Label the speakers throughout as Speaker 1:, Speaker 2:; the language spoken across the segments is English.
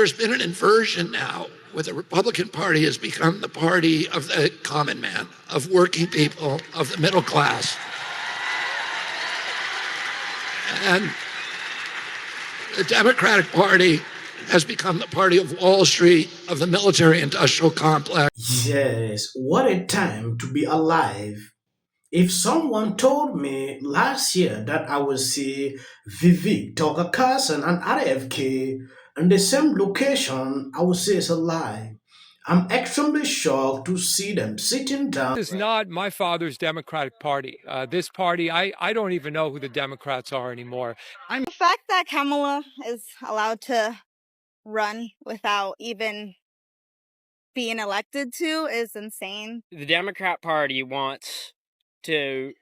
Speaker 1: there's been an inversion now where the Republican Party has become the party of the common man, of working people, of the middle class. And the Democratic Party has become the party of Wall Street, of the military-industrial complex.
Speaker 2: Yes, what a time to be alive. If someone told me last year that I would see Dck Tucker Carlson and RFK in the same location, I would say it's a lie. I'm extremely shocked to see them sitting down.
Speaker 3: This is not my father's Democratic Party. This party, I don't even know who the Democrats are anymore.
Speaker 4: The fact that Kamala is allowed to run without even being elected to is insane.
Speaker 5: The Democrat Party wants to,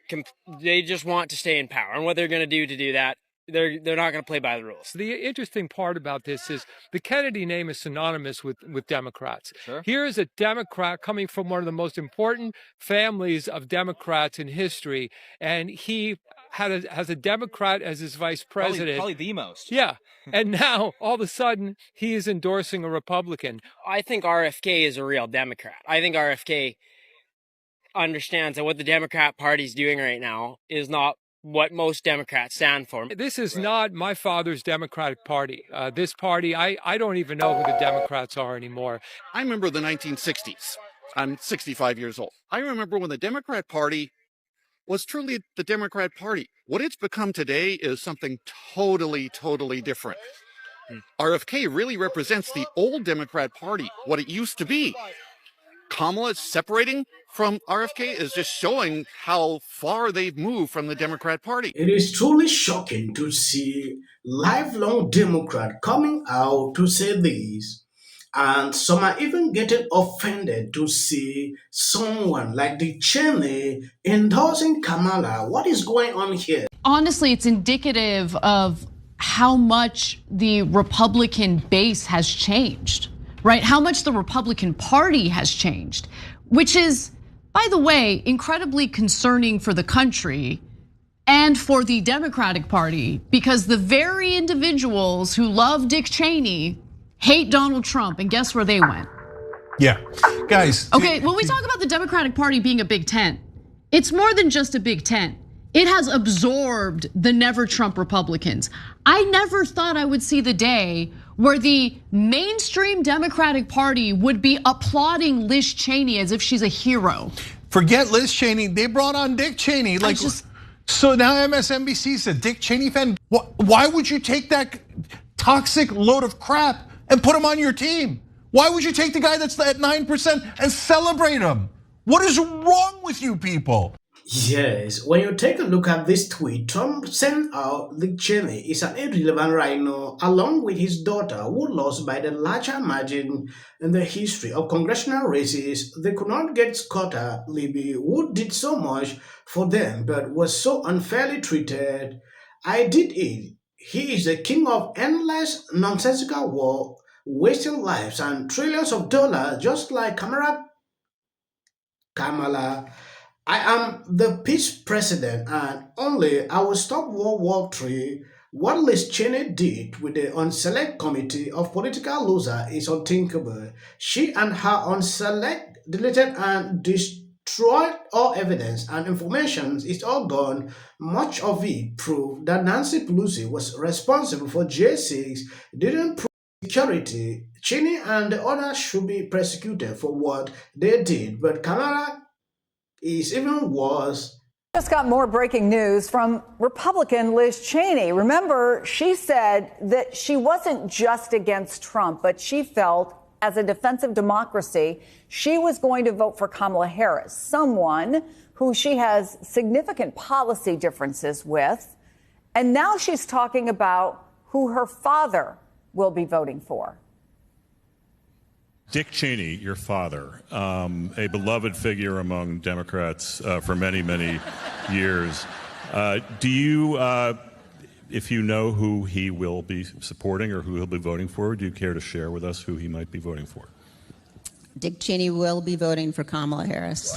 Speaker 5: they just want to stay in power. And what they're going to do that, they're not going to play by the rules.
Speaker 3: The interesting part about this is the Kennedy name is synonymous with Democrats. Sure. Here is a Democrat coming from one of the most important families of Democrats in history, and he has a Democrat as his vice president.
Speaker 6: Probably the most.
Speaker 3: Yeah. And now, all of a sudden, he is endorsing a Republican.
Speaker 5: I think RFK is a real Democrat. I think RFK understands that what the Democrat Party is doing right now is not what most Democrats stand for.
Speaker 3: This is not my father's Democratic Party. This party, I don't even know who the Democrats are anymore.
Speaker 7: I remember the 1960s. I'm 65 years old. I remember when the Democrat Party was truly the Democrat Party. What it's become today is something totally, totally different. RFK really represents the old Democrat Party, what it used to be. Kamala separating from RFK is just showing how far they've moved from the Democrat Party.
Speaker 2: It is truly shocking to see lifelong Democrat coming out to say this. And some are even getting offended to see someone like Dck Cheney endorsing Kamala. What is going on here?
Speaker 8: Honestly, it's indicative of how much the Republican base has changed, right? How much the Republican Party has changed, which is, by the way, incredibly concerning for the country and for the Democratic Party, because the very individuals who love Dck Cheney hate Donald Trump, and guess where they went?
Speaker 9: Yeah, guys.
Speaker 8: Okay, when we talk about the Democratic Party being a big tent, it's more than just a big tent. It has absorbed the never Trump Republicans. I never thought I would see the day where the mainstream Democratic Party would be applauding Liz Cheney as if she's a hero.
Speaker 9: Forget Liz Cheney, they brought on Dck Cheney. So now MSNBC is a Dck Cheney fan. Why would you take that toxic load of crap and put him on your team? Why would you take the guy that's at 9% and celebrate him? What is wrong with you people?
Speaker 2: Yes, when you take a look at this tweet, Trump sent out Dck Cheney is an irrelevant rhino along with his daughter who lost by the larger margin in the history of congressional races. They could not get Scott Libby, who did so much for them but was so unfairly treated. I did it. He is the king of endless nonsensical war, wasting lives and trillions of dollars just like Kamala. I am the peace president and only I will stop World War III. What Liz Cheney did with the unselect committee of political losers is unthinkable. She and her unselect deleted and destroyed all evidence and information is all gone. Much of it proved that Nancy Pelosi was responsible for J6, didn't prove security. Cheney and the others should be prosecuted for what they did, but Kamala is even worse.
Speaker 10: Just got more breaking news from Republican Liz Cheney. Remember, she said that she wasn't just against Trump, but she felt as a defense of democracy, she was going to vote for Kamala Harris, someone who she has significant policy differences with. And now she's talking about who her father will be voting for.
Speaker 11: Dck Cheney, your father, a beloved figure among Democrats for many, many years. Do you, if you know who he will be supporting or who he'll be voting for, do you care to share with us who he might be voting for?
Speaker 12: Dck Cheney will be voting for Kamala Harris.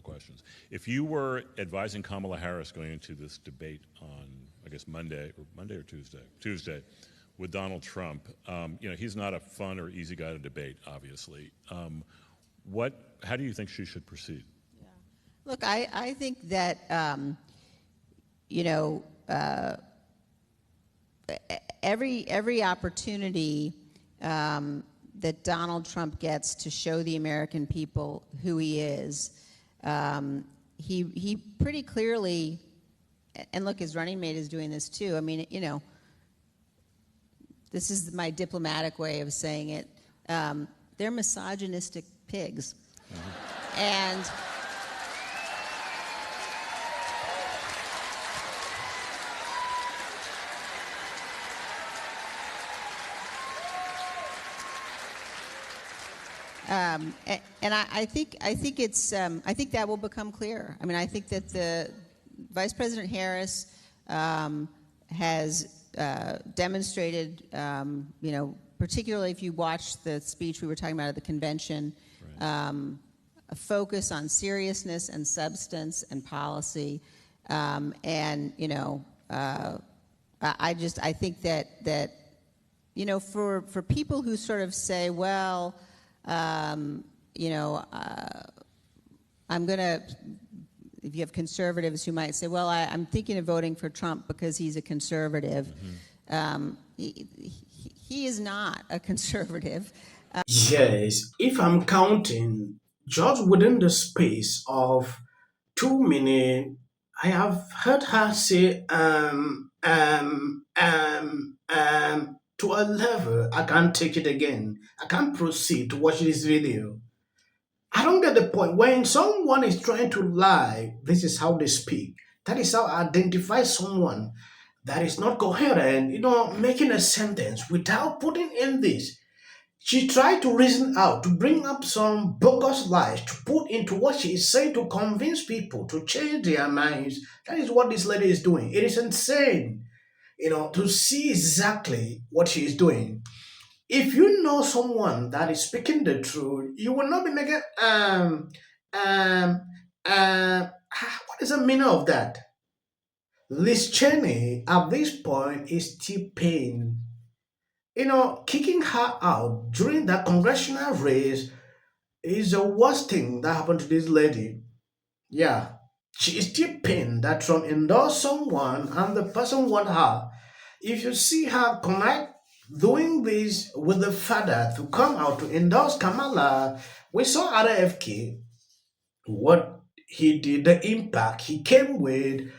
Speaker 11: Questions. If you were advising Kamala Harris going into this debate on, I guess, Monday or Tuesday, with Donald Trump. He's not a fun or easy guy to debate, obviously. How do you think she should proceed?
Speaker 12: Yeah. Look, I think that, every opportunity that Donald Trump gets to show the American people who he is, he pretty clearly, and look, his running mate is doing this too. I mean, this is my diplomatic way of saying it. They're misogynistic pigs. Mm-hmm. And I think that will become clear. I mean, I think that the Vice President Harris has demonstrated, particularly if you watch the speech we were talking about at the convention, right. A focus on seriousness and substance and policy, I think that for people who sort of say, well, I'm gonna. If you have conservatives who might say, well, I'm thinking of voting for Trump because he's a conservative. Mm-hmm. He is not a conservative.
Speaker 2: Yes, if I'm counting, just within the space of 2 minutes, I have heard her say, to a level I can't take it again. I can't proceed to watch this video. I don't get the point. When someone is trying to lie, this is how they speak. That is how I identify someone that is not coherent, making a sentence without putting in this. She tried to reason out, to bring up some bogus lies, to put into what she is saying to convince people to change their minds. That is what this lady is doing. It is insane, to see exactly what she is doing. If you know someone that is speaking the truth, you will not be making what is the meaning of that? Liz Cheney at this point is still paying. Kicking her out during that congressional race is the worst thing that happened to this lady. Yeah. She is still pained that Trump endorsed someone and the person want her. If you see her connect doing this with the father to come out to endorse Kamala, we saw RFK, what he did, the impact he came with.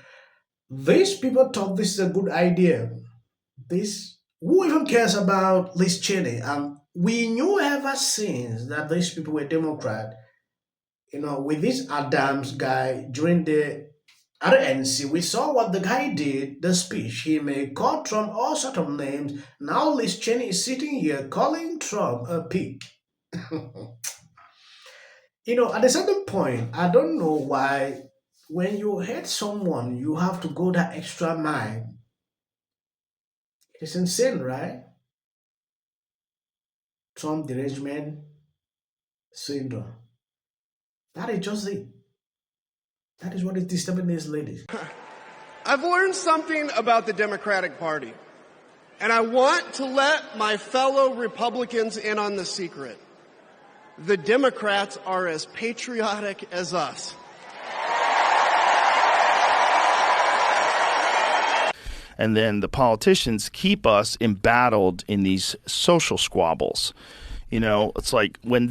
Speaker 2: These people thought this is a good idea. Who even cares about Liz Cheney? We knew ever since that these people were Democrat. With this Adams guy during the RNC, we saw what the guy did, the speech he made, called Trump all sorts of names. Now Liz Cheney is sitting here calling Trump a pig. At a certain point, I don't know why when you hate someone, you have to go that extra mile. It's insane, right? Trump derangement syndrome. That is just it. That is what is disturbing these ladies.
Speaker 6: I've learned something about the Democratic Party, and I want to let my fellow Republicans in on the secret. The Democrats are as patriotic as us.
Speaker 13: And then the politicians keep us embattled in these social squabbles. It's like when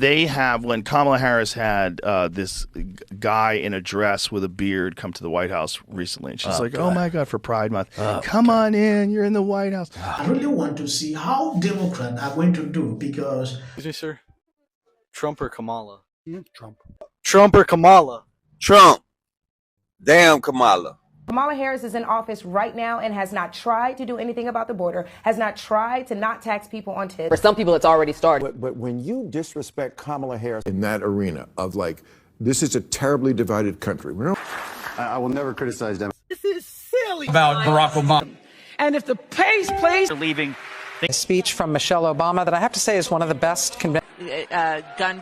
Speaker 13: Kamala Harris had this guy in a dress with a beard come to the White House recently. And she's oh my God, for Pride Month. Come on in, you're in the White House.
Speaker 2: I really want to see how Democrats are going to do because...
Speaker 14: Excuse me, sir. Trump or Kamala?
Speaker 6: Trump.
Speaker 14: Trump or Kamala?
Speaker 15: Trump. Damn Kamala.
Speaker 16: Kamala Harris is in office right now and has not tried to do anything about the border, has not tried to not tax people on tips.
Speaker 17: For some people, it's already started.
Speaker 18: But when you disrespect Kamala Harris in that arena of this is a terribly divided country.
Speaker 19: I will never criticize them.
Speaker 20: This is silly. About Barack Obama. And if the pace plays...
Speaker 21: Leaving. A speech from Michelle Obama that I have to say is one of the best...
Speaker 22: gun